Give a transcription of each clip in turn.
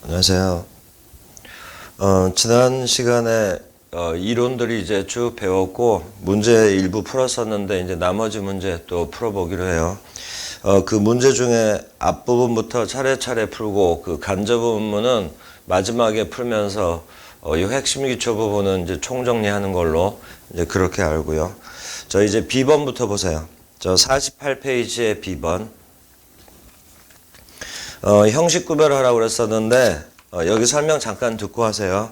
안녕하세요. 지난 시간에 이론들이 이제 쭉 배웠고 문제 일부 풀었었는데 이제 나머지 문제 또 풀어보기로 해요. 그 문제 중에 앞부분부터 차례차례 풀고 그 간접 부분은 마지막에 풀면서 이 핵심 기초 부분은 이제 총정리하는 걸로 이제 그렇게 알고요. 저 이제 B번부터 보세요. 저 48페이지의 B번. 형식 구별하라고 그랬었는데 여기 설명 잠깐 듣고 하세요.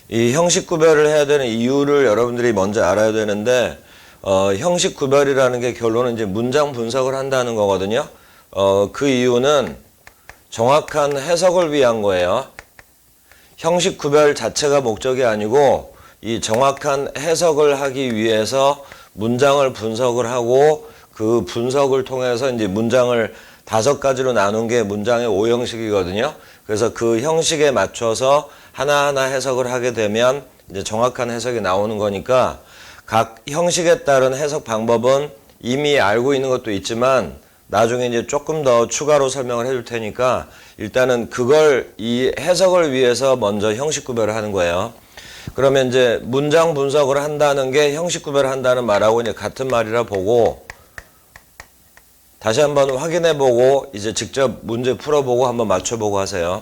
이 형식 구별을 해야 되는 이유를 여러분들이 먼저 알아야 되는데 형식 구별이라는 게 결론은 이제 문장 분석을 한다는 거거든요. 그 이유는 정확한 해석을 위한 거예요. 형식 구별 자체가 목적이 아니고 이 정확한 해석을 하기 위해서 문장을 분석을 하고 그 분석을 통해서 이제 문장을 5가지로 나눈 게 문장의 5형식이거든요. 그래서 그 형식에 맞춰서 하나하나 해석을 하게 되면 이제 정확한 해석이 나오는 거니까 각 형식에 따른 해석 방법은 이미 알고 있는 것도 있지만 나중에 이제 조금 더 추가로 설명을 해줄 테니까 일단은 그걸 이 해석을 위해서 먼저 형식 구별을 하는 거예요. 그러면 이제 문장 분석을 한다는 게 형식 구별을 한다는 말하고 이제 같은 말이라 보고 다시 한번 확인해보고 이제 직접 문제 풀어보고 한번 맞춰보고 하세요.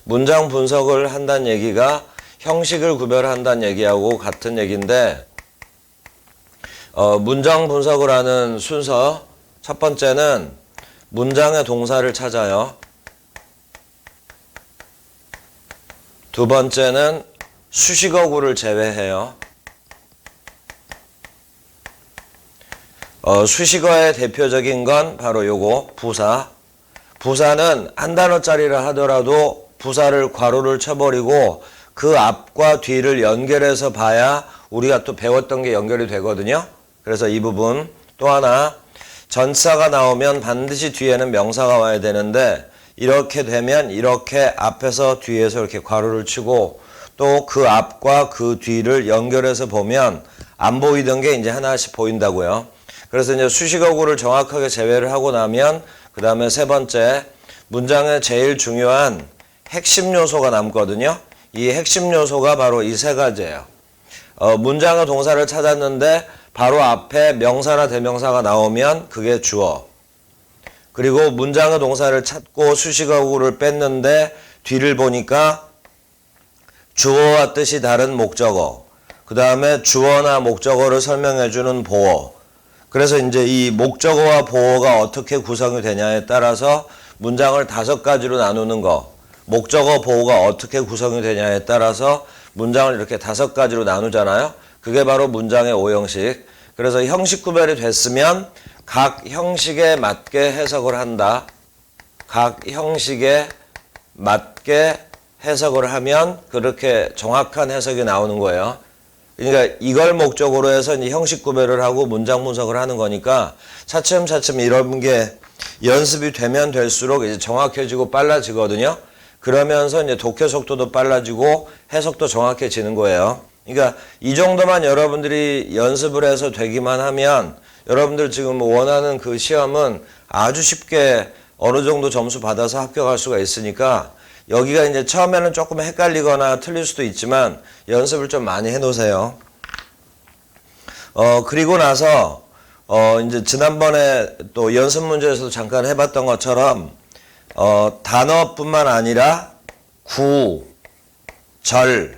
문장 분석을 한다는 얘기가 형식을 구별한다는 얘기하고 같은 얘기인데 문장 분석을 하는 순서 첫 번째는 문장의 동사를 찾아요. 두 번째는 수식어구를 제외해요. 수식어의 대표적인 건 바로 요거 부사. 부사는 한 단어짜리라 하더라도 부사를 괄호를 쳐버리고 그 앞과 뒤를 연결해서 봐야 우리가 또 배웠던 게 연결이 되거든요. 그래서 이 부분. 또 하나 전치사가 나오면 반드시 뒤에는 명사가 와야 되는데 이렇게 되면 이렇게 앞에서 뒤에서 이렇게 괄호를 치고 또 그 앞과 그 뒤를 연결해서 보면 안 보이던 게 이제 하나씩 보인다고요. 그래서 이제 수식어구를 정확하게 제외를 하고 나면 그 다음에 세 번째 문장의 제일 중요한 핵심 요소가 남거든요. 이 핵심 요소가 바로 이 세 가지예요. 문장의 동사를 찾았는데 바로 앞에 명사나 대명사가 나오면 그게 주어. 그리고 문장의 동사를 찾고 수식어구를 뺐는데 뒤를 보니까 주어와 뜻이 다른 목적어. 그 다음에 주어나 목적어를 설명해주는 보어. 그래서 이제 이 목적어와 보어가 어떻게 구성이 되냐에 따라서 문장을 5가지로 나누는 거. 목적어, 보어가 어떻게 구성이 되냐에 따라서 문장을 이렇게 5가지로 나누잖아요. 그게 바로 문장의 5형식. 그래서 형식 구별이 됐으면 각 형식에 맞게 해석을 한다. 각 형식에 맞게 해석을 하면 그렇게 정확한 해석이 나오는 거예요. 그러니까 이걸 목적으로 해서 이제 형식 구별을 하고 문장 분석을 하는 거니까 차츰차츰 이런 게 연습이 되면 될수록 이제 정확해지고 빨라지거든요. 그러면서 이제 독해 속도도 빨라지고 해석도 정확해지는 거예요. 그러니까 이 정도만 여러분들이 연습을 해서 되기만 하면 여러분들 지금 원하는 그 시험은 아주 쉽게 어느 정도 점수 받아서 합격할 수가 있으니까 여기가 이제 처음에는 조금 헷갈리거나 틀릴 수도 있지만 연습을 좀 많이 해 놓으세요. 그리고 나서 이제 지난번에 또 연습 문제에서도 잠깐 해봤던 것처럼 단어뿐만 아니라 구, 절.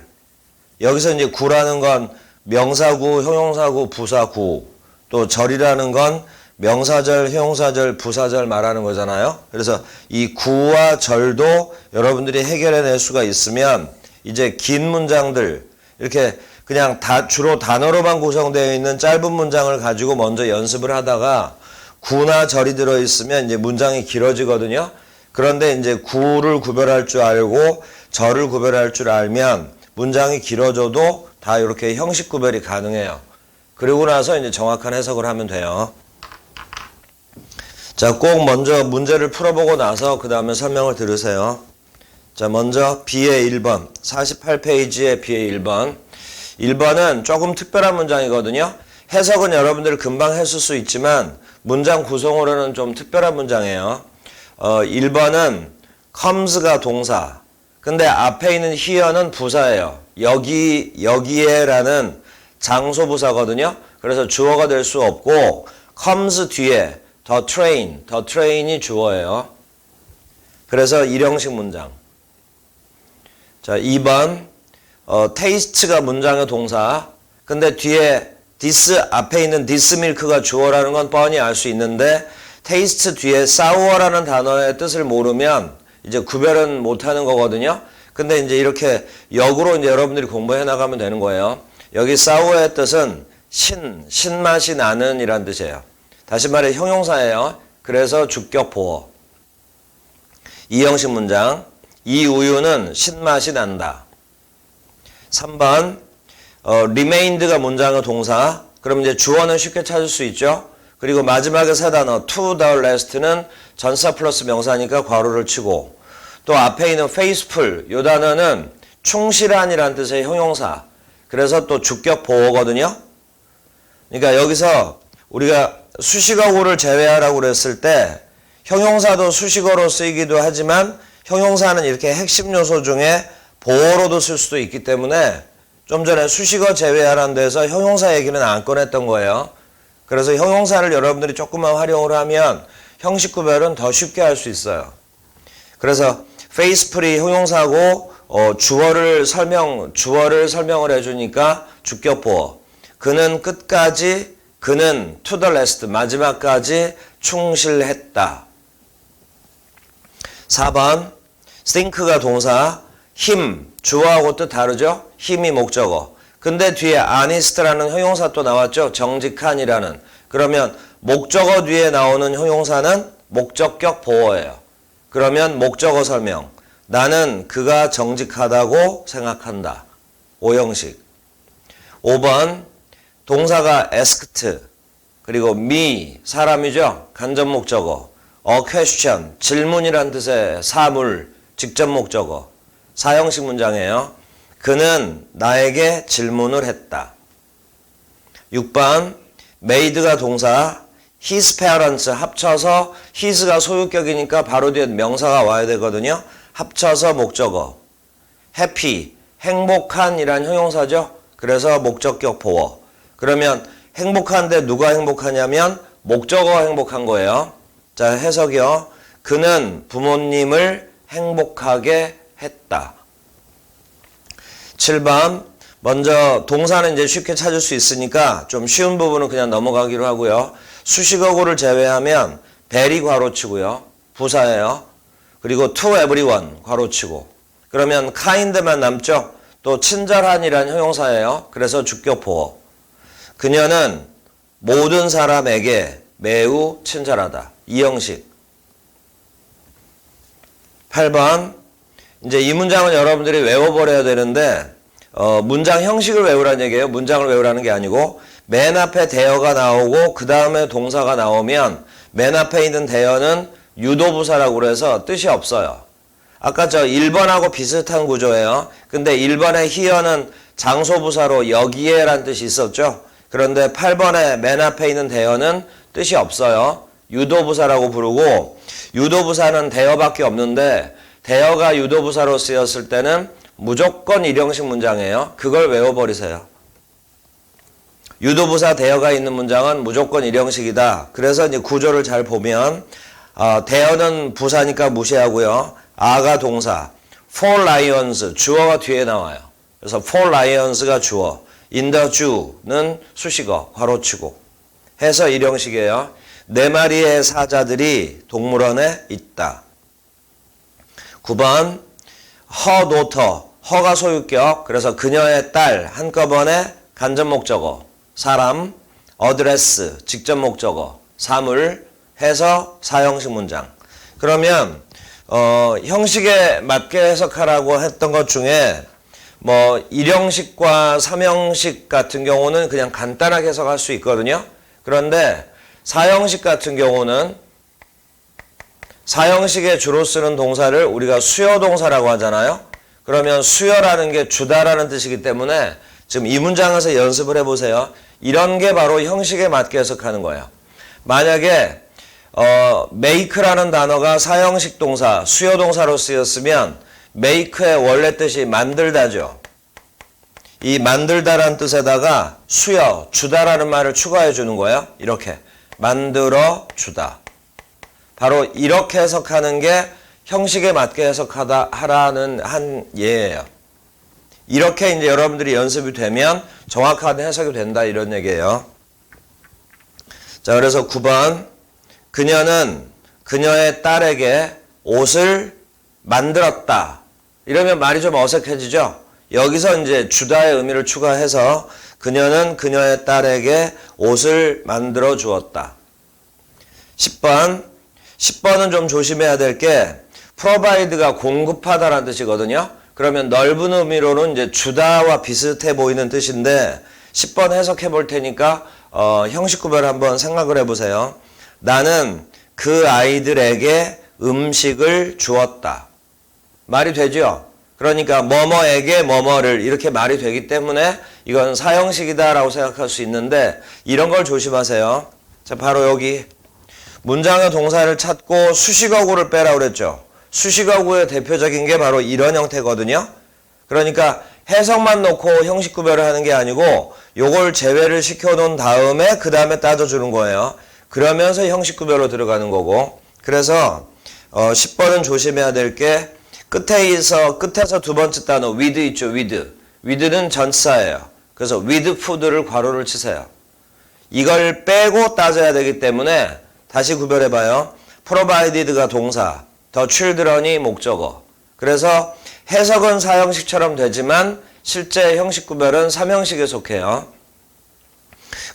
여기서 이제 구라는 건 명사구, 형용사구, 부사구. 또 절이라는 건 명사절, 형용사절, 부사절 말하는 거잖아요. 그래서 이 구와 절도 여러분들이 해결해낼 수가 있으면 이제 긴 문장들 이렇게 그냥 주로 단어로만 구성되어 있는 짧은 문장을 가지고 먼저 연습을 하다가 구나 절이 들어있으면 이제 문장이 길어지거든요. 그런데 이제 구를 구별할 줄 알고 절을 구별할 줄 알면 문장이 길어져도 다 이렇게 형식 구별이 가능해요. 그리고 나서 이제 정확한 해석을 하면 돼요. 자, 꼭 먼저 문제를 풀어보고 나서 그 다음에 설명을 들으세요. 자, 먼저 B의 1번, 48페이지의 B의 1번. 1번은 조금 특별한 문장이거든요. 해석은 여러분들 금방 했을 수 있지만 문장 구성으로는 좀 특별한 문장이에요. 1번은 comes가 동사. 근데 앞에 있는 here는 부사예요. 여기에라는 장소 부사거든요. 그래서 주어가 될 수 없고 comes 뒤에 the train이 주어예요. 그래서 일형식 문장. 자, 2번 taste가 문장의 동사. 근데 뒤에 this 앞에 있는 this milk가 주어라는 건 뻔히 알 수 있는데 taste 뒤에 sour라는 단어의 뜻을 모르면 이제 구별은 못하는 거거든요. 근데 이제 이렇게 역으로 이제 여러분들이 공부해 나가면 되는 거예요. 여기 sour의 뜻은 신맛이 나는 이란 뜻이에요. 다시 말해 형용사예요. 그래서 주격 보어. 이형식 문장. 이 우유는 신맛이 난다. 3번 remained가 문장의 동사. 그럼 이제 주어는 쉽게 찾을 수 있죠. 그리고 마지막에 세 단어 to the last는 전사 플러스 명사니까 괄호를 치고 또 앞에 있는 faithful 이 단어는 충실한이라는 뜻의 형용사. 그래서 또 주격 보어거든요. 그러니까 여기서 우리가 수식어구를 제외하라고 그랬을 때 형용사도 수식어로 쓰이기도 하지만 형용사는 이렇게 핵심 요소 중에 보어로도 쓸 수도 있기 때문에 좀 전에 수식어 제외하라는 데서 형용사 얘기는 안 꺼냈던 거예요. 그래서 형용사를 여러분들이 조금만 활용을 하면 형식 구별은 더 쉽게 할 수 있어요. 그래서 faithful이 형용사고 주어를 설명을 해주니까 주격 보어. 그는 끝까지 그는 to the last 마지막까지 충실했다. 4번 think가 동사 힘 주어하고 뜻 다르죠? 힘이 목적어. 근데 뒤에 honest라는 형용사 또 나왔죠? 정직한이라는. 그러면 목적어 뒤에 나오는 형용사는 목적격 보어예요. 그러면 목적어 설명. 나는 그가 정직하다고 생각한다. 5형식. 5번 동사가 asked 그리고 me 사람이죠. 간접 목적어. a question 질문이란 뜻의 사물 직접 목적어. 4형식 문장이에요. 그는 나에게 질문을 했다. 6번 made가 동사 his parents 합쳐서 his가 소유격이니까 바로 뒤에 명사가 와야 되거든요. 합쳐서 목적어. happy 행복한 이란 형용사죠. 그래서 목적격 보어. 그러면 행복한데 누가 행복하냐면 목적어가 행복한 거예요. 자, 해석이요. 그는 부모님을 행복하게 했다. 7번 먼저 동사는 이제 쉽게 찾을 수 있으니까 좀 쉬운 부분은 그냥 넘어가기로 하고요. 수식어구를 제외하면 very 괄호치고요. 부사예요. 그리고 to everyone 괄호치고. 그러면 kind만 남죠. 또 친절한이란 형용사예요. 그래서 주격 보어. 그녀는 모든 사람에게 매우 친절하다. 이 형식. 8번 이제 이 문장은 여러분들이 외워버려야 되는데 문장 형식을 외우라는 얘기예요. 문장을 외우라는 게 아니고 맨 앞에 대어가 나오고 그 다음에 동사가 나오면 맨 앞에 있는 대어는 유도부사라고 그래서 뜻이 없어요. 아까 저 1번하고 비슷한 구조예요. 근데 1번의 here는 장소부사로 여기에란 뜻이 있었죠. 그런데 8번의 맨 앞에 있는 대어는 뜻이 없어요. 유도부사라고 부르고 유도부사는 대어밖에 없는데 대어가 유도부사로 쓰였을 때는 무조건 일형식 문장이에요. 그걸 외워버리세요. 유도부사 대어가 있는 문장은 무조건 일형식이다. 그래서 이제 구조를 잘 보면 대어는 부사니까 무시하고요. 아가 동사. For lions 주어가 뒤에 나와요. 그래서 for lions가 주어. in the zoo는 수식어 괄호치고 해서 일형식이에요. 4마리의 사자들이 동물원에 있다. 9번 her daughter her가 소유격 그래서 그녀의 딸 한꺼번에 간접 목적어 사람 address 직접 목적어 사물 해서 4형식 문장. 그러면 형식에 맞게 해석하라고 했던 것 중에 뭐 1형식과 3형식 같은 경우는 그냥 간단하게 해석할 수 있거든요. 그런데 4형식 같은 경우는 4형식에 주로 쓰는 동사를 우리가 수요동사라고 하잖아요. 그러면 수요라는 게 주다라는 뜻이기 때문에 지금 이 문장에서 연습을 해보세요. 이런 게 바로 형식에 맞게 해석하는 거예요. 만약에 make라는 단어가 사형식 동사, 수요 동사로 쓰였으면 make의 원래 뜻이 만들다죠. 이 만들다라는 뜻에다가 수여, 주다라는 말을 추가해 주는 거예요. 이렇게 만들어 주다. 바로 이렇게 해석하는 게 형식에 맞게 하라는 한 예예요. 이렇게 이제 여러분들이 연습이 되면 정확한 해석이 된다 이런 얘기예요. 자, 그래서 9번 그녀는 그녀의 딸에게 옷을 만들었다. 이러면 말이 좀 어색해지죠? 여기서 이제 주다의 의미를 추가해서 그녀는 그녀의 딸에게 옷을 만들어 주었다. 10번은 좀 조심해야 될 게 provide가 공급하다라는 뜻이거든요. 그러면 넓은 의미로는 이제 주다와 비슷해 보이는 뜻인데 10번 해석해 볼 테니까 형식 구별 한번 생각을 해보세요. 나는 그 아이들에게 음식을 주었다. 말이 되죠? 그러니까 뭐뭐에게 뭐뭐를 이렇게 말이 되기 때문에 이건 사형식이다라고 생각할 수 있는데 이런 걸 조심하세요. 자, 바로 여기 문장의 동사를 찾고 수식어구를 빼라고 그랬죠. 수식어구의 대표적인 게 바로 이런 형태거든요. 그러니까 해석만 놓고 형식 구별을 하는 게 아니고 요걸 제외를 시켜놓은 다음에 그 다음에 따져주는 거예요. 그러면서 형식 구별로 들어가는 거고. 그래서 10번은 조심해야 될 게 끝에서 두 번째 단어 with 있죠. with는 전치사예요. 그래서 with food를 괄호를 치세요. 이걸 빼고 따져야 되기 때문에 다시 구별해봐요. provided가 동사, the children이 목적어. 그래서 해석은 사형식처럼 되지만 실제 형식 구별은 삼형식에 속해요.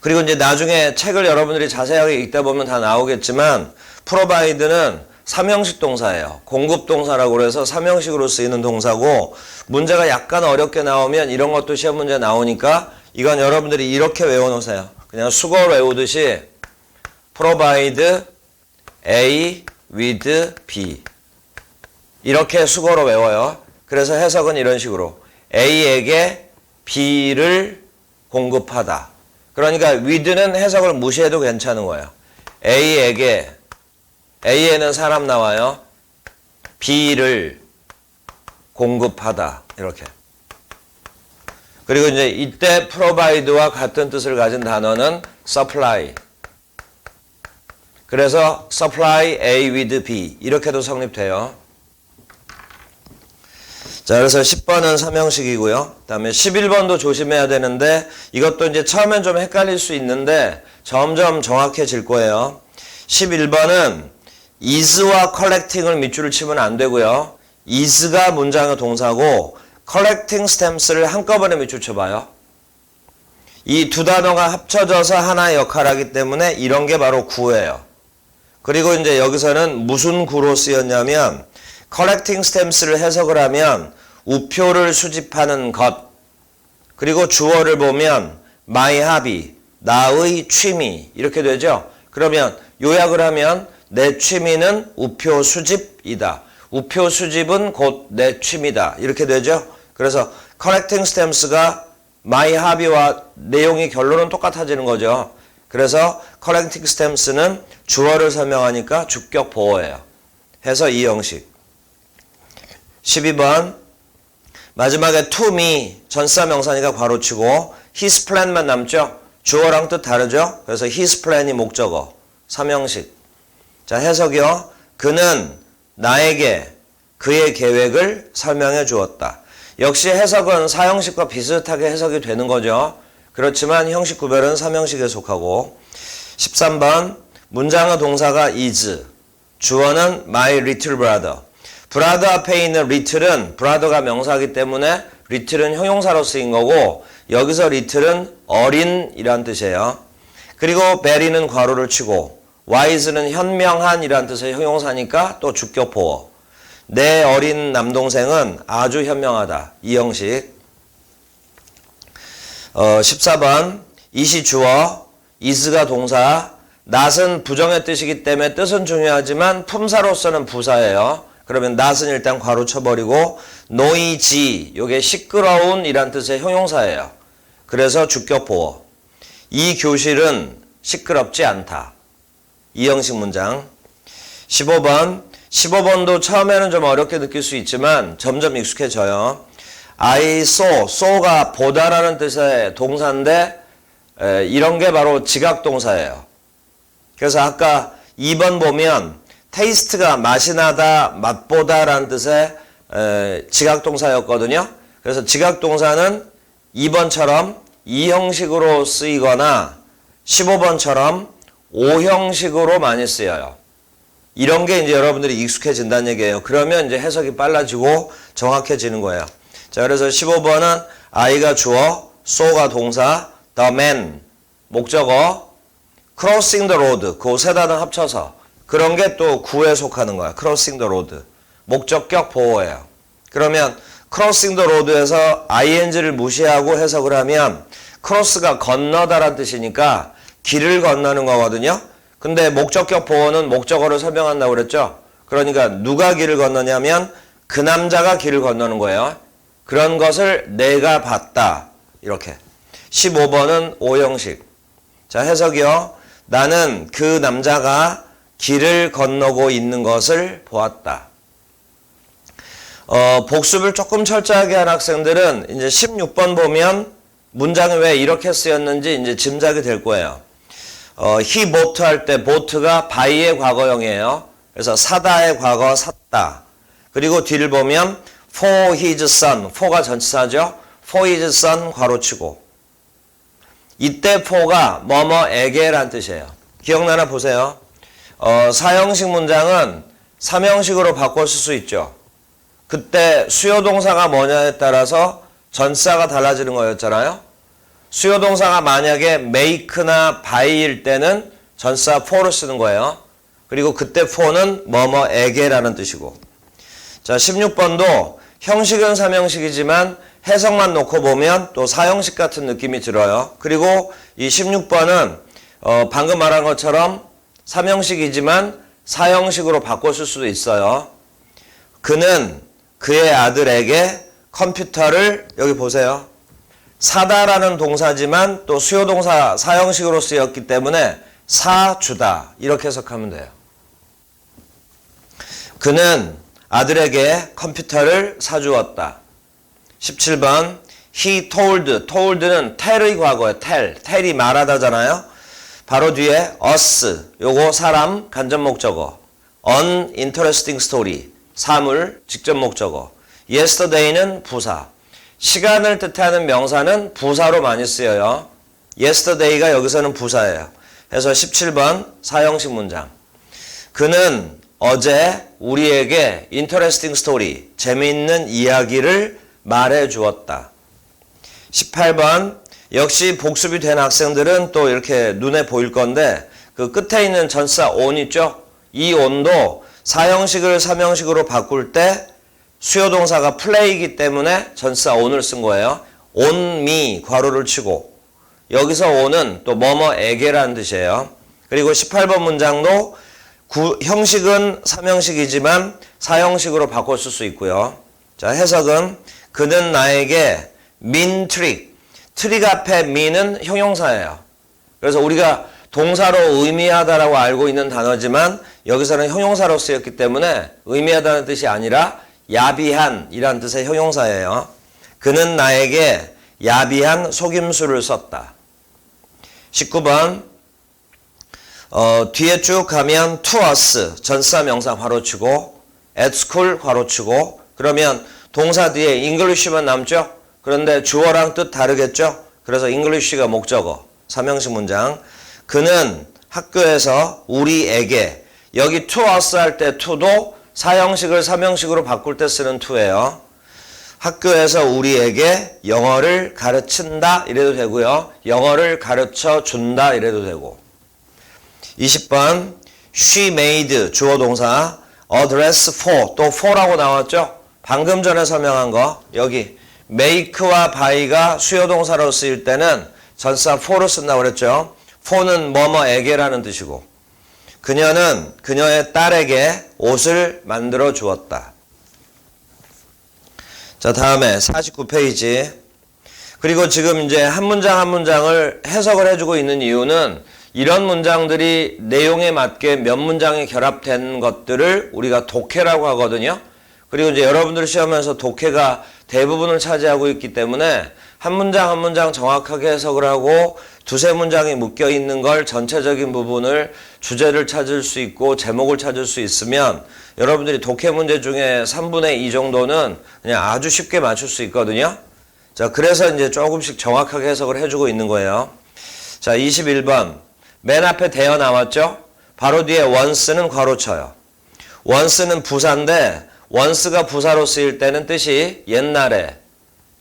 그리고 이제 나중에 책을 여러분들이 자세하게 읽다 보면 다 나오겠지만 provide는 삼형식 동사예요. 공급 동사라고 그래서 삼형식으로 쓰이는 동사고 문제가 약간 어렵게 나오면 이런 것도 시험 문제 나오니까 이건 여러분들이 이렇게 외워놓으세요. 그냥 수거 외우듯이 provide A with B 이렇게 수거로 외워요. 그래서 해석은 이런 식으로 A에게 B를 공급하다. 그러니까 with는 해석을 무시해도 괜찮은 거예요. A에는 사람 나와요. B를 공급하다. 이렇게. 그리고 이제 이때 provide와 같은 뜻을 가진 단어는 supply. 그래서 supply A with B 이렇게도 성립돼요. 자, 그래서 10번은 삼형식이고요. 그 다음에 11번도 조심해야 되는데 이것도 이제 처음엔 좀 헷갈릴 수 있는데 점점 정확해질 거예요. 11번은 is와 collecting을 밑줄을 치면 안 되고요. is가 문장의 동사고 collecting stamps를 한꺼번에 밑줄 쳐봐요. 이 두 단어가 합쳐져서 하나의 역할을 하기 때문에 이런 게 바로 구예요. 그리고 이제 여기서는 무슨 구로 쓰였냐면 collecting stamps를 해석을 하면 우표를 수집하는 것. 그리고 주어를 보면 my hobby, 나의 취미 이렇게 되죠. 그러면 요약을 하면 내 취미는 우표 수집이다. 우표 수집은 곧 내 취미다. 이렇게 되죠. 그래서 collecting stamps가 my hobby와 내용이 결론은 똑같아지는 거죠. 그래서 collecting stamps는 주어를 설명하니까 주격 보어예요. 해서 이 형식. 12번 마지막에 to me 전사 명사니까 괄호치고 his plan만 남죠. 주어랑 뜻 다르죠. 그래서 his plan이 목적어. 삼형식. 자, 해석이요. 그는 나에게 그의 계획을 설명해 주었다. 역시 해석은 사형식과 비슷하게 해석이 되는 거죠. 그렇지만 형식 구별은 삼형식에 속하고. 13번 문장의 동사가 is, 주어는 my little brother. brother 앞에 있는 little은 brother가 명사이기 때문에 little은 형용사로 쓰인 거고 여기서 little은 어린이란 뜻이에요. 그리고 very는 괄호를 치고 wise는 현명한이란 뜻의 형용사니까 또 주격 보어. 내 어린 남동생은 아주 현명하다. 이 형식. 14번 is이 주어, is가 동사, not은 부정의 뜻이기 때문에 뜻은 중요하지만 품사로서는 부사예요. 그러면 not은 일단 괄호 쳐버리고 noisy, 요게 시끄러운 이란 뜻의 형용사예요. 그래서 주격 보어. 이 교실은 시끄럽지 않다. 이 형식 문장. 15번. 15번도 처음에는 좀 어렵게 느낄 수 있지만 점점 익숙해져요. I saw, saw가 보다라는 뜻의 동사인데 이런 게 바로 지각동사예요. 그래서 아까 2번 보면 taste가 맛이 나다, 맛보다라는 뜻의 지각동사였거든요. 그래서 지각동사는 2번처럼 이 형식으로 쓰이거나 15번처럼 O 형식으로 많이 쓰여요. 이런 게 이제 여러분들이 익숙해진다는 얘기예요. 그러면 이제 해석이 빨라지고 정확해지는 거예요. 자, 그래서 15번은 I가 주어, saw가 동사, the man 목적어, crossing the road 그 세 단어 합쳐서 그런 게 또 구에 속하는 거야. crossing the road 목적격 보호예요. 그러면 crossing the road에서 ing를 무시하고 해석을 하면 cross가 건너다라는 뜻이니까 길을 건너는 거거든요. 근데 목적격 보호는 목적어를 설명한다고 그랬죠. 그러니까 누가 길을 건너냐면 그 남자가 길을 건너는 거예요. 그런 것을 내가 봤다. 이렇게. 15번은 오형식. 자, 해석이요. 나는 그 남자가 길을 건너고 있는 것을 보았다. 복습을 조금 철저하게 한 학생들은 이제 16번 보면 문장이 왜 이렇게 쓰였는지 이제 짐작이 될 거예요. he bought 할 때 bought가 buy의 과거형이에요. 그래서 사다의 과거 샀다. 그리고 뒤를 보면 for his son, for가 전치사죠. for his son 괄호치고. 이때 for가 뭐뭐에게란 뜻이에요. 기억나나 보세요. 사형식 문장은 삼형식으로 바꿔 쓸 수 있죠. 그때 수요동사가 뭐냐에 따라서 전치사가 달라지는 거였잖아요. 수요동사가 만약에 make나 buy일 때는 전치사 for를 쓰는 거예요. 그리고 그때 for는 뭐뭐에게라는 뜻이고. 자, 16번도 형식은 삼형식이지만 해석만 놓고 보면 또 사형식 같은 느낌이 들어요. 그리고 이 16번은 방금 말한 것처럼 삼형식이지만 사형식으로 바꿔 쓸 수도 있어요. 그는 그의 아들에게 컴퓨터를 여기 보세요. 사다라는 동사지만 또 수요동사 사형식으로 쓰였기 때문에 사주다 이렇게 해석하면 돼요. 그는 아들에게 컴퓨터를 사주었다. 17번 he told는 tell의 과거예요. tell이 말하다잖아요. 바로 뒤에 us 요거 사람 간접 목적어, an interesting story 사물 직접 목적어, yesterday는 부사. 시간을 뜻하는 명사는 부사로 많이 쓰여요. yesterday가 여기서는 부사예요. 그래서 17번 사형식 문장. 그는 어제 우리에게 interesting story, 재미있는 이야기를 말해 주었다. 18번 역시 복습이 된 학생들은 또 이렇게 눈에 보일 건데 그 끝에 있는 전치사 on 있죠? 이 on도 사형식을 삼형식으로 바꿀 때 수요동사가 play이기 때문에 전치사 on을 쓴 거예요. on me 괄호를 치고 여기서 on은 또 뭐뭐에게라는 뜻이에요. 그리고 18번 문장도 형식은 삼형식이지만 사형식으로 바꿔 쓸 수 있고요. 자, 해석은 그는 나에게 mean trick. 트릭 앞에 mean은 형용사예요. 그래서 우리가 동사로 의미하다라고 알고 있는 단어지만 여기서는 형용사로 쓰였기 때문에 의미하다는 뜻이 아니라 야비한 이란 뜻의 형용사예요. 그는 나에게 야비한 속임수를 썼다. 19번 뒤에 쭉 가면 to us 전치사 명사 괄호치고 at school 괄호치고 그러면 동사 뒤에 English만 남죠. 그런데 주어랑 뜻 다르겠죠. 그래서 English가 목적어 삼형식 문장. 그는 학교에서 우리에게 여기 to us 할 때 to도 사형식을 삼형식으로 바꿀 때 쓰는 to예요. 학교에서 우리에게 영어를 가르친다 이래도 되고요. 영어를 가르쳐 준다 이래도 되고. 20번 she made 주어 동사 a dress for 또 for라고 나왔죠. 방금 전에 설명한 거 여기 make와 buy가 수요 동사로 쓰일 때는 전치사 for를 쓴다고 그랬죠. for는 뭐뭐에게라는 뜻이고 그녀는 그녀의 딸에게 옷을 만들어 주었다. 자, 다음에 49페이지. 그리고 지금 이제 한 문장 한 문장을 해석을 해주고 있는 이유는 이런 문장들이 내용에 맞게 몇 문장이 결합된 것들을 우리가 독해라고 하거든요. 그리고 이제 여러분들 시험에서 독해가 대부분을 차지하고 있기 때문에 한 문장 한 문장 정확하게 해석을 하고 두세 문장이 묶여 있는 걸 전체적인 부분을 주제를 찾을 수 있고 제목을 찾을 수 있으면 여러분들이 독해 문제 중에 3분의 2 정도는 그냥 아주 쉽게 맞출 수 있거든요. 자, 그래서 이제 조금씩 정확하게 해석을 해주고 있는 거예요. 자, 21번. 맨 앞에 대어 나왔죠? 바로 뒤에 once는 괄호쳐요. once는 부사인데 once가 부사로 쓰일 때는 뜻이 옛날에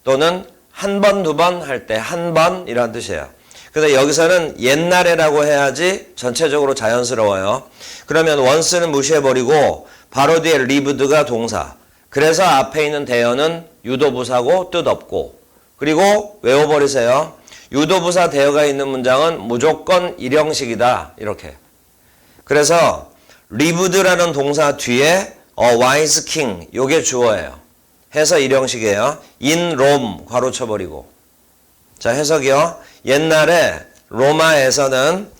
또는 한 번, 두 번 할 때 한 번이라는 뜻이에요. 근데 여기서는 옛날에라고 해야지 전체적으로 자연스러워요. 그러면 once는 무시해버리고 바로 뒤에 lived가 동사. 그래서 앞에 있는 대어는 유도부사고 뜻없고, 그리고 외워버리세요. 유도부사 대어가 있는 문장은 무조건 일형식이다. 이렇게. 그래서 lived라는 동사 뒤에 a wise king, 요게 주어예요. 해서 일형식이에요. in Rome 괄호쳐버리고. 자, 해석이요. 옛날에 로마에서는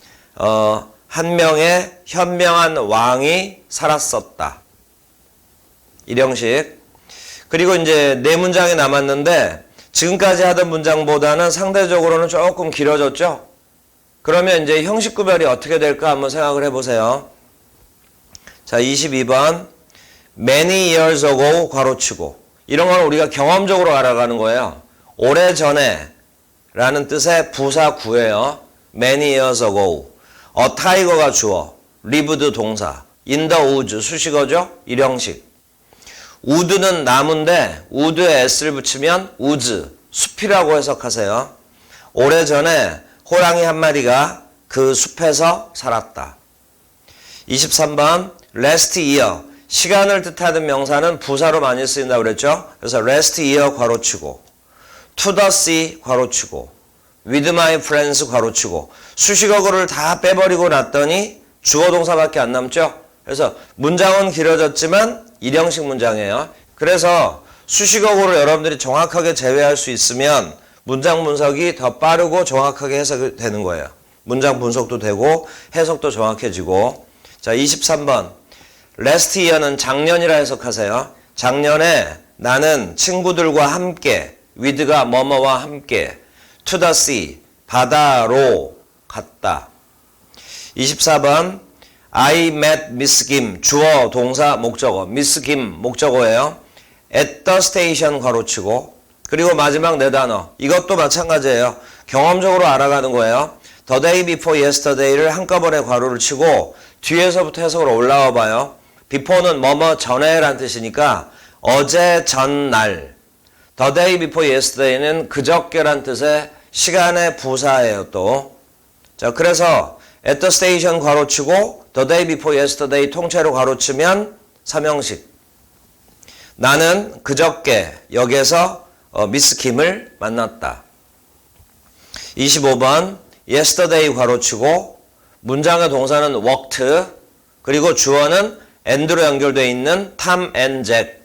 한 명의 현명한 왕이 살았었다. 일형식. 그리고 이제 네 문장이 남았는데 지금까지 하던 문장보다는 상대적으로는 조금 길어졌죠? 그러면 이제 형식 구별이 어떻게 될까 한번 생각을 해보세요. 자, 22번. many years ago 괄호치고. 이런 건 우리가 경험적으로 알아가는 거예요. 오래전에 라는 뜻의 부사 구예요. many years ago. a tiger가 주어. lived 동사. in the woods 수식어죠? 일형식. woods는 나무인데 woods에 s를 붙이면 woods, 숲이라고 해석하세요. 오래전에 호랑이 한 마리가 그 숲에서 살았다. 23번 last year. 시간을 뜻하는 명사는 부사로 많이 쓰인다고 그랬죠? 그래서 last year 괄호치고 to the sea 괄호치고 with my friends 괄호치고 수식어구를 다 빼버리고 났더니 주어 동사밖에 안 남죠? 그래서 문장은 길어졌지만 일형식 문장이에요. 그래서 수식어구를 여러분들이 정확하게 제외할 수 있으면 문장 분석이 더 빠르고 정확하게 해석이 되는 거예요. 문장 분석도 되고 해석도 정확해지고. 자, 23번. last year는 작년이라 해석하세요. 작년에 나는 친구들과 함께, with가 뭐뭐와 함께, to the sea, 바다로 갔다. 24번. I met Miss Kim, 주어, 동사, 목적어. Miss Kim, 목적어예요. at the station 괄호치고. 그리고 마지막 네 단어. 이것도 마찬가지예요. 경험적으로 알아가는 거예요. The day before yesterday를 한꺼번에 괄호를 치고 뒤에서부터 해석으로 올라와 봐요. before는 뭐뭐 전에 라는 뜻이니까 어제 전날. The day before yesterday는 그저께란 뜻의 시간의 부사예요 또. 자, 그래서 at the station 괄호치고 the day before yesterday 통째로 괄호치면 삼형식. 나는 그저께 역에서 미스 킴을 만났다. 25번 yesterday 괄호치고 문장의 동사는 walked 그리고 주어는 and로 연결되어 있는 Tom and Jack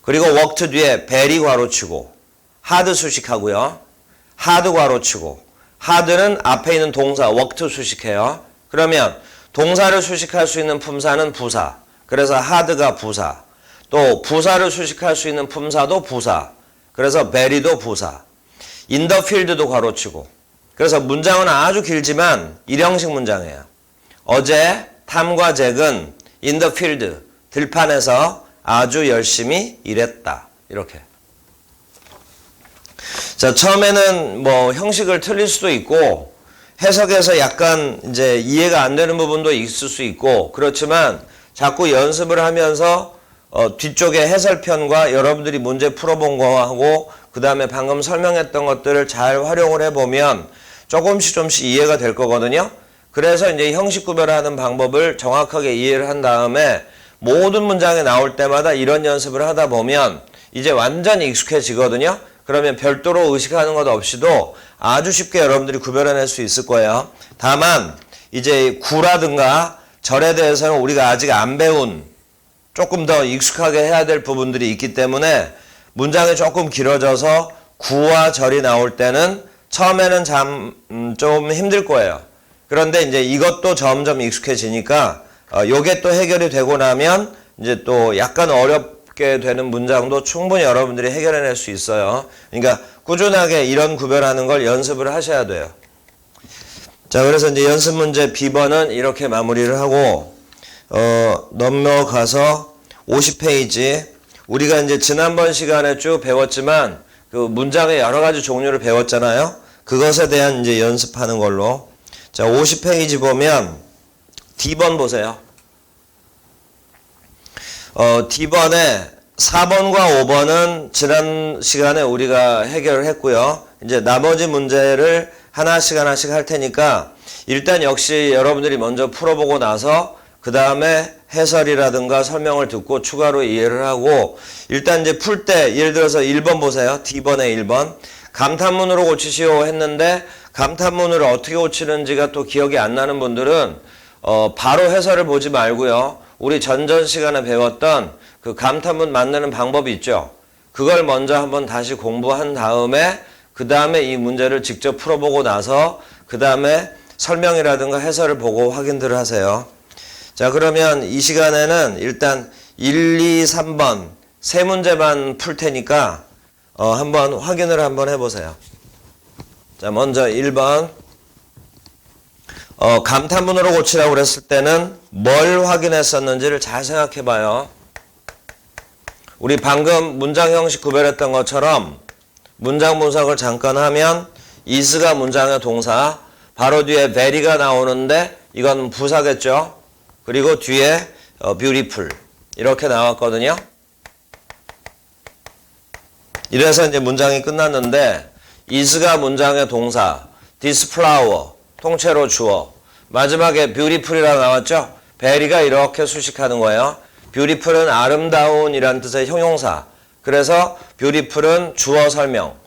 그리고 walked 뒤에 very 괄호치고 hard 수식하고요. hard 괄호치고 hard는 앞에 있는 동사 worked 수식해요. 그러면 동사를 수식할 수 있는 품사는 부사. 그래서 hard가 부사. 또 부사를 수식할 수 있는 품사도 부사. 그래서 very도 부사. in the field도 괄호치고. 그래서 문장은 아주 길지만 일형식 문장이에요. 어제 탐과 잭은 in the field, 들판에서 아주 열심히 일했다. 이렇게. 자, 처음에는 뭐 형식을 틀릴 수도 있고 해석에서 약간 이제 이해가 안 되는 부분도 있을 수 있고 그렇지만 자꾸 연습을 하면서 뒤쪽에 해설편과 여러분들이 문제 풀어본 거하고 그 다음에 방금 설명했던 것들을 잘 활용을 해보면 조금씩 이해가 될 거거든요. 그래서 이제 형식 구별하는 방법을 정확하게 이해를 한 다음에 모든 문장에 나올 때마다 이런 연습을 하다 보면 이제 완전히 익숙해지거든요. 그러면 별도로 의식하는 것 없이도 아주 쉽게 여러분들이 구별해낼 수 있을 거예요. 다만 이제 구라든가 절에 대해서는 우리가 아직 안 배운 조금 더 익숙하게 해야 될 부분들이 있기 때문에 문장이 조금 길어져서 구와 절이 나올 때는 처음에는 좀 힘들 거예요. 그런데 이제 이것도 점점 익숙해지니까 요게 또 해결이 되고 나면 이제 또 약간 어렵게 되는 문장도 충분히 여러분들이 해결해낼 수 있어요. 그러니까 꾸준하게 이런 구별하는 걸 연습을 하셔야 돼요. 자, 그래서 이제 연습 문제 B번은 이렇게 마무리를 하고 넘어가서 50페이지. 우리가 이제 지난번 시간에 쭉 배웠지만 그 문장의 여러 가지 종류를 배웠잖아요. 그것에 대한 이제 연습하는 걸로. 자, 50페이지 보면 D번 보세요. D번에 4번과 5번은 지난 시간에 우리가 해결을 했고요. 이제 나머지 문제를 하나씩 할 테니까 일단 역시 여러분들이 먼저 풀어보고 나서 그 다음에 해설이라든가 설명을 듣고 추가로 이해를 하고 일단 이제 풀 때 예를 들어서 1번 보세요. D번의 1번. 감탄문으로 고치시오 했는데 감탄문을 어떻게 고치는지가 또 기억이 안 나는 분들은 바로 해설을 보지 말고요. 우리 전전 시간에 배웠던 그 감탄문 만드는 방법이 있죠. 그걸 먼저 한번 다시 공부한 다음에 그 다음에 이 문제를 직접 풀어보고 나서 그 다음에 설명이라든가 해설을 보고 확인들을 하세요. 자, 그러면 이 시간에는 일단 1, 2, 3번 세 문제만 풀 테니까 한번 확인을 한번 해보세요. 자, 먼저 1번 감탄문으로 고치라고 그랬을 때는 뭘 확인했었는지를 잘 생각해 봐요. 우리 방금 문장 형식 구별했던 것처럼 문장 분석을 잠깐 하면 is가 문장의 동사, 바로 뒤에 very가 나오는데 이건 부사겠죠. 그리고 뒤에 beautiful 이렇게 나왔거든요. 이래서 이제 문장이 끝났는데 is가 문장의 동사, this flower 통째로 주어, 마지막에 beautiful이라고 나왔죠. very가 이렇게 수식하는 거예요. beautiful은 아름다운 이란 뜻의 형용사. 그래서 beautiful은 주어 설명.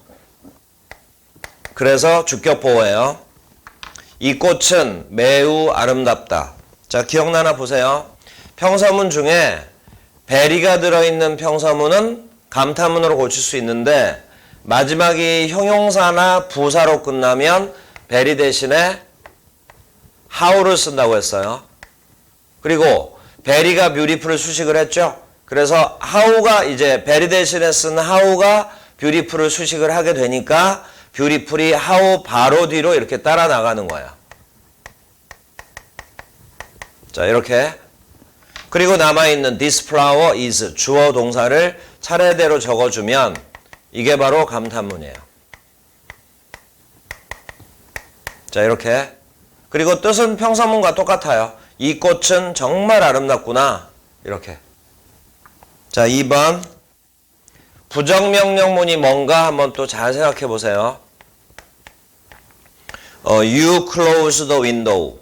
그래서 주격 보호예요. 이 꽃은 매우 아름답다. 자, 기억나나 보세요. 평서문 중에 very가 들어있는 평서문은 감탄문으로 고칠 수 있는데 마지막이 형용사나 부사로 끝나면 very 대신에 how를 쓴다고 했어요. 그리고 very가 beautiful을 수식을 했죠. 그래서 how가 이제 very 대신에 쓴 how가 beautiful을 수식을 하게 되니까 beautiful이 how 바로 뒤로 이렇게 따라 나가는 거야. 자, 이렇게. 그리고 남아있는 this flower is 주어 동사를 차례대로 적어주면 이게 바로 감탄문이에요. 자, 이렇게. 그리고 뜻은 평서문과 똑같아요. 이 꽃은 정말 아름답구나. 이렇게. 자, 2번. 부정명령문이 뭔가 한번 또 잘 생각해 보세요. You close the window.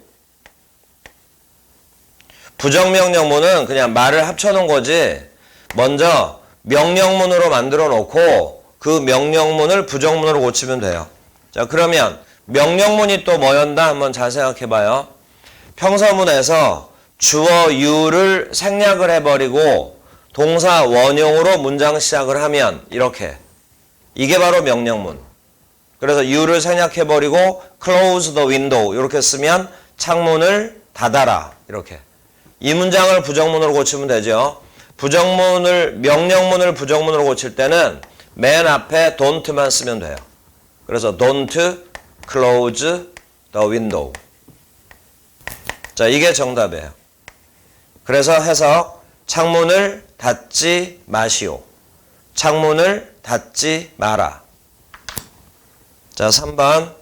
부정명령문은 그냥 말을 합쳐놓은 거지. 먼저 명령문으로 만들어 놓고 그 명령문을 부정문으로 고치면 돼요. 자, 그러면 명령문이 또 뭐였나 한번 잘 생각해 봐요. 평서문에서 주어 you를 생략을 해버리고 동사 원형으로 문장 시작을 하면 이렇게. 이게 바로 명령문. 그래서 you를 생략해버리고 close the window 이렇게 쓰면 창문을 닫아라. 이렇게. 이 문장을 부정문으로 고치면 되죠. 명령문을 부정문으로 고칠 때는 맨 앞에 don't만 쓰면 돼요. 그래서 don't close the window. 자, 이게 정답이에요. 그래서 해석, 창문을 닫지 마시오. 창문을 닫지 마라. 자, 3번.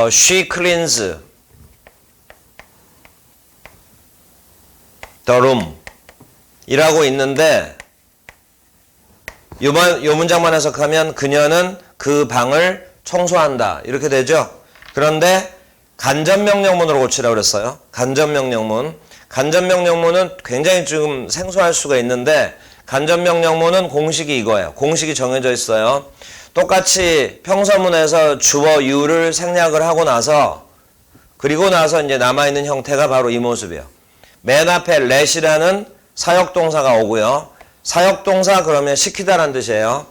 She cleans the room 이라고 있는데 요 문장만 해석하면 그녀는 그 방을 청소한다. 이렇게 되죠. 그런데 간접명령문으로 고치라고 그랬어요. 간접명령문. 간접명령문은 굉장히 좀 생소할 수가 있는데 간접명령문은 공식이 이거예요. 공식이 정해져 있어요. 똑같이 평서문에서 주어 you를 생략을 하고 나서 그리고 나서 이제 남아있는 형태가 바로 이 모습이에요. 맨 앞에 let이라는 사역동사가 오고요. 사역동사 그러면 시키다라는 뜻이에요.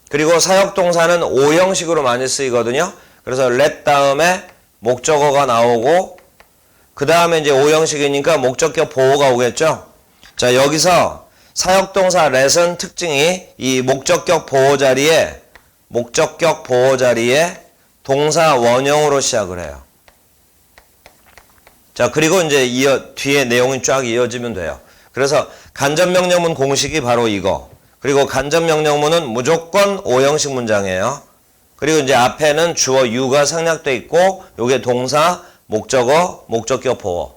그리고 사역동사는 오형식으로 많이 쓰이거든요. 그래서 let 다음에 목적어가 나오고 그 다음에 이제 오형식이니까 목적격 보호가 오겠죠. 자, 여기서 사역동사 let은 특징이 이 목적격 보호 자리에 동사 원형으로 시작을 해요. 자, 그리고 이제 뒤에 내용이 쫙 이어지면 돼요. 그래서 간접명령문 공식이 바로 이거. 그리고 간접명령문은 무조건 오형식 문장이에요. 그리고 이제 앞에는 주어 you가 생략돼 있고 요게 동사, 목적어, 목적격 보호.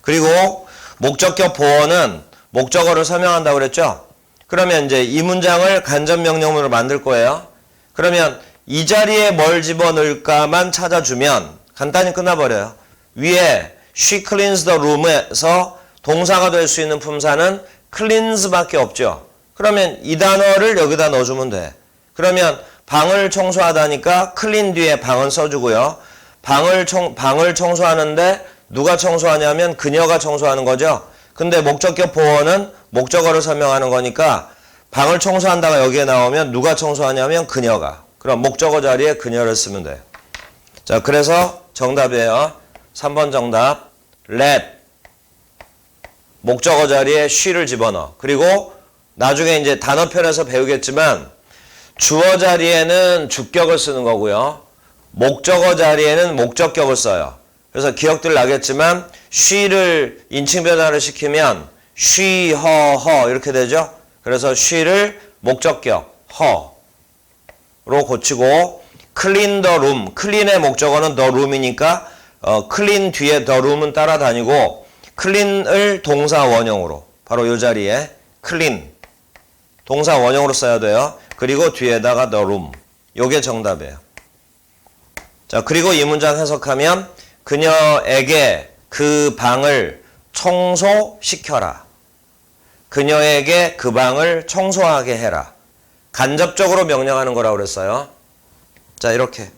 그리고 목적격 보호는 목적어를 설명한다고 그랬죠? 그러면 이제 이 문장을 간접명령문으로 만들 거예요. 그러면 이 자리에 뭘 집어넣을까만 찾아주면 간단히 끝나버려요. 위에 she cleans the room에서 동사가 될 수 있는 품사는 cleans밖에 없죠. 그러면 이 단어를 여기다 넣어주면 돼. 그러면 방을 청소하다니까 clean 뒤에 방은 써주고요. 방을 청소하는데 누가 청소하냐면 그녀가 청소하는 거죠. 근데 목적격 보호는 목적어를 설명하는 거니까 방을 청소한다가 여기에 나오면 누가 청소하냐면 그녀가. 그럼 목적어 자리에 그녀를 쓰면 돼요. 자, 그래서 정답이에요. 3번 정답. let 목적어 자리에 she를 집어넣어. 그리고 나중에 이제 단어편에서 배우겠지만 주어 자리에는 주격을 쓰는 거고요. 목적어 자리에는 목적격을 써요. 그래서 기억들 나겠지만 she를 인칭 변화를 시키면 she, her 이렇게 되죠. 그래서 she를 목적격 her로 고치고 clean the room. clean의 목적어는 the room이니까 clean 뒤에 the room은 따라다니고 clean을 동사 원형으로 바로 이 자리에 clean 동사 원형으로 써야 돼요. 그리고 뒤에다가 the room. 요게 정답이에요. 자, 그리고 이 문장 해석하면 그녀에게 그 방을 청소시켜라. 그녀에게 그 방을 청소하게 해라. 간접적으로 명령하는 거라고 그랬어요. 자, 이렇게.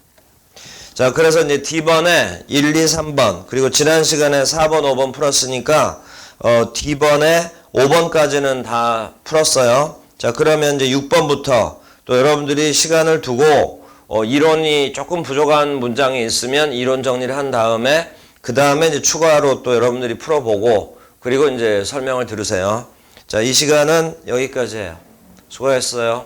자, 그래서 이제 D번에 1, 2, 3번 그리고 지난 시간에 4번, 5번 풀었으니까 D번에 5번까지는 다 풀었어요. 자, 그러면 이제 6번부터 또 여러분들이 시간을 두고 이론이 조금 부족한 문장이 있으면 이론 정리를 한 다음에 그 다음에 이제 추가로 또 여러분들이 풀어보고 그리고 이제 설명을 들으세요. 자, 이 시간은 여기까지예요. 수고했어요.